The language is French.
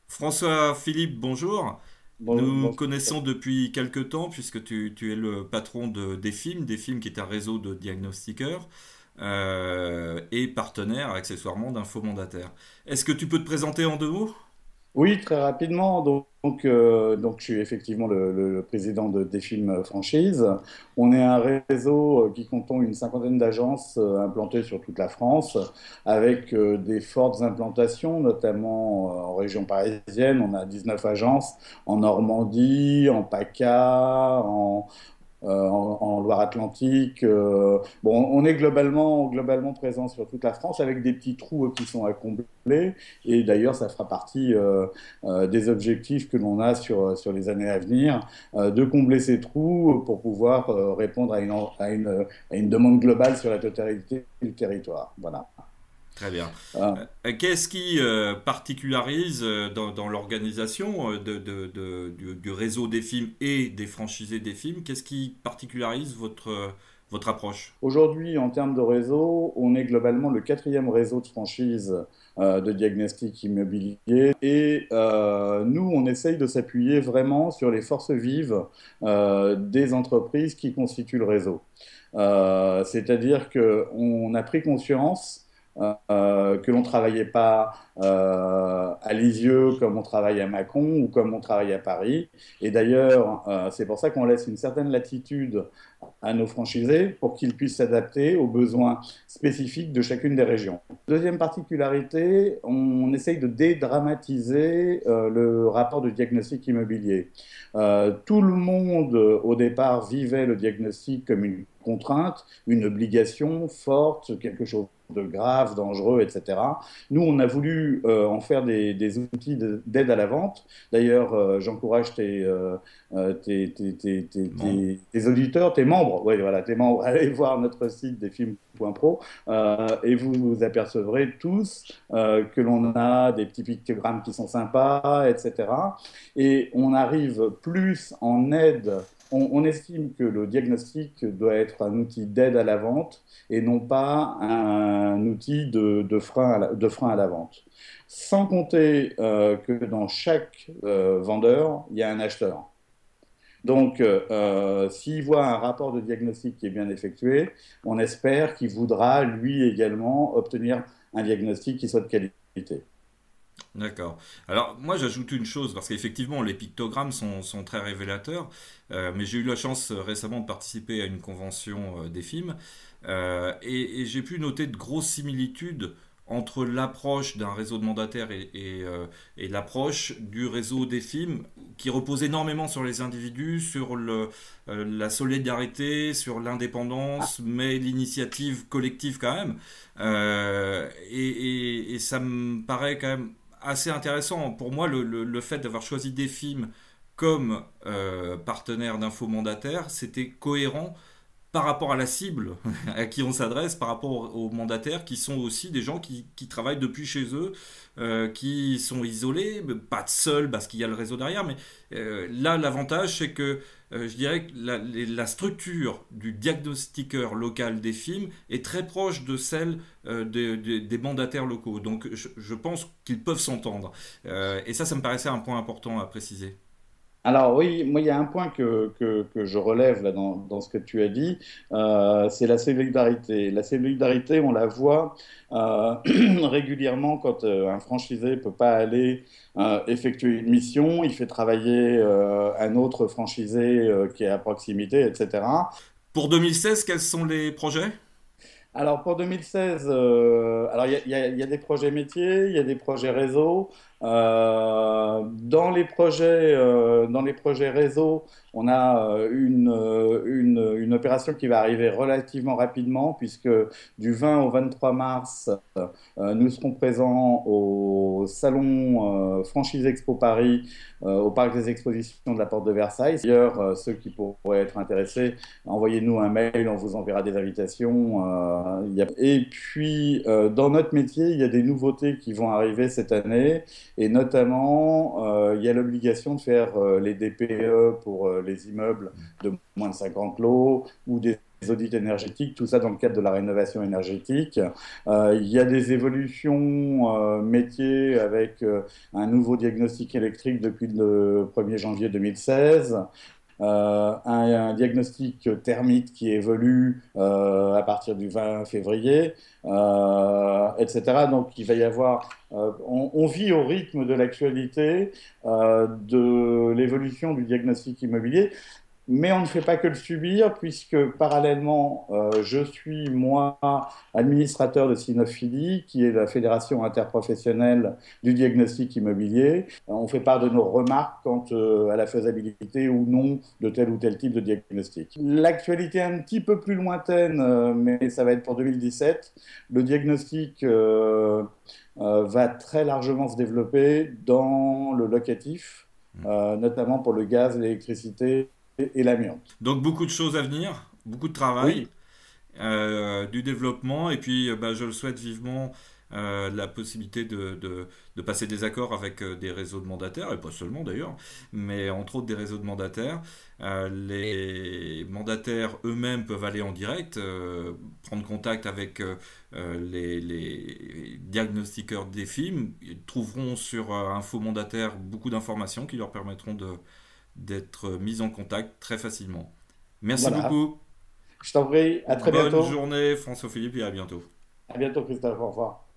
François Philippe, bonjour. Nous Bonjour. connaissons depuis quelque temps puisque tu es le patron des films qui est un réseau de diagnostiqueurs et partenaire accessoirement d'Info Mandataire. Est-ce que tu peux te présenter en deux mots? Oui, très rapidement. Donc, je suis effectivement le président des films franchises. On est un réseau qui comptons une cinquantaine d'agences implantées sur toute la France, avec des fortes implantations, notamment en région parisienne. On a 19 agences en Normandie, en PACA, en Loire-Atlantique. Bon, on est globalement présent sur toute la France avec des petits trous qui sont à combler. Et d'ailleurs, ça fera partie des objectifs que l'on a sur les années à venir, de combler ces trous pour pouvoir répondre à une demande globale sur la totalité du territoire. Voilà. Très bien. Euh, Qu'est-ce qui particularise dans l'organisation du réseau des films et des franchisés des films? Qu'est-ce qui particularise votre approche? Aujourd'hui, en termes de réseau, on est globalement le quatrième réseau de franchise de diagnostic immobilier. Et nous, on essaye de s'appuyer vraiment sur les forces vives des entreprises qui constituent le réseau. C'est-à-dire qu'on a pris conscience que l'on ne travaillait pas à Lisieux comme on travaille à Mâcon ou comme on travaille à Paris. Et d'ailleurs, c'est pour ça qu'on laisse une certaine latitude à nos franchisés pour qu'ils puissent s'adapter aux besoins spécifiques de chacune des régions. Deuxième particularité, on essaye de dédramatiser le rapport de diagnostic immobilier. Tout le monde, au départ, vivait le diagnostic comme une contrainte, une obligation forte, quelque chose de grave, dangereux, etc. Nous, on a voulu en faire des outils d'aide à la vente. D'ailleurs, j'encourage Bon. tes auditeurs, tes membres, ouais, voilà, tes membres, allez voir notre site desfilms.pro et vous vous apercevrez tous que l'on a des petits pictogrammes qui sont sympas, etc. Et on arrive plus en aide. On estime que le diagnostic doit être un outil d'aide à la vente et non pas un outil de frein à la vente. Sans compter que dans chaque vendeur, il y a un acheteur. Donc, s'il voit un rapport de diagnostic qui est bien effectué, on espère qu'il voudra lui également obtenir un diagnostic qui soit de qualité. D'accord. Alors moi j'ajoute une chose, parce qu'effectivement les pictogrammes sont très révélateurs, mais j'ai eu la chance récemment de participer à une convention des films, et j'ai pu noter de grosses similitudes entre l'approche d'un réseau de mandataires et l'approche du réseau des films, qui repose énormément sur les individus, sur la solidarité, sur l'indépendance, mais l'initiative collective quand même. Et ça me paraît quand même assez intéressant. Pour moi, le fait d'avoir choisi des films comme partenaire d'info mandataire, c'était cohérent par rapport à la cible à qui on s'adresse, par rapport aux mandataires qui sont aussi des gens qui travaillent depuis chez eux, qui sont isolés, mais pas seuls parce qu'il y a le réseau derrière, mais là l'avantage c'est que je dirais que la structure du diagnostiqueur local des films est très proche de celle des mandataires locaux. Donc je pense qu'ils peuvent s'entendre. Et ça me paraissait un point important à préciser. Alors oui, moi il y a un point que je relève là dans ce que tu as dit, c'est la solidarité. La solidarité, on la voit régulièrement quand un franchisé peut pas aller effectuer une mission, il fait travailler un autre franchisé qui est à proximité, etc. Pour 2016, quels sont les projets? Alors pour 2016, alors il y a des projets métiers, il y a des projets réseau. Dans les projets réseau, on a une opération qui va arriver relativement rapidement puisque du 20 au 23 mars, nous serons présents au salon Franchise Expo Paris, au parc des expositions de la Porte de Versailles. D'ailleurs, ceux qui pourraient être intéressés, envoyez-nous un mail, on vous enverra des invitations. Et puis, dans notre métier, il y a des nouveautés qui vont arriver cette année, et notamment, il y a l'obligation de faire les DPE pour les immeubles de moins de 50 lots ou des audits énergétiques, tout ça dans le cadre de la rénovation énergétique. Il y a des évolutions métiers avec un nouveau diagnostic électrique depuis le 1er janvier 2016. Un diagnostic thermique qui évolue à partir du 20 février, etc. Donc il va y avoir, on vit au rythme de l'actualité, de l'évolution du diagnostic immobilier. Mais on ne fait pas que le subir, puisque parallèlement, je suis, moi, administrateur de Cinophilie, qui est la fédération interprofessionnelle du diagnostic immobilier. On fait part de nos remarques quant à la faisabilité ou non de tel ou tel type de diagnostic. L'actualité est un petit peu plus lointaine, mais ça va être pour 2017. Le diagnostic va très largement se développer dans le locatif, notamment pour le gaz, l'électricité et l'amiante. Donc beaucoup de choses à venir, beaucoup de travail, Oui, du développement, et puis bah, je le souhaite vivement la possibilité de passer des accords avec des réseaux de mandataires, et pas seulement d'ailleurs, mais entre autres des réseaux de mandataires. Les mandataires eux-mêmes peuvent aller en direct, prendre contact avec les diagnostiqueurs des films. Ils trouveront sur Info Mandataire beaucoup d'informations qui leur permettront d'être mis en contact très facilement. Merci voilà. beaucoup. Je t'en prie, à très Bonne bientôt. journée François Philippe et à bientôt. À bientôt, Christophe. Au revoir.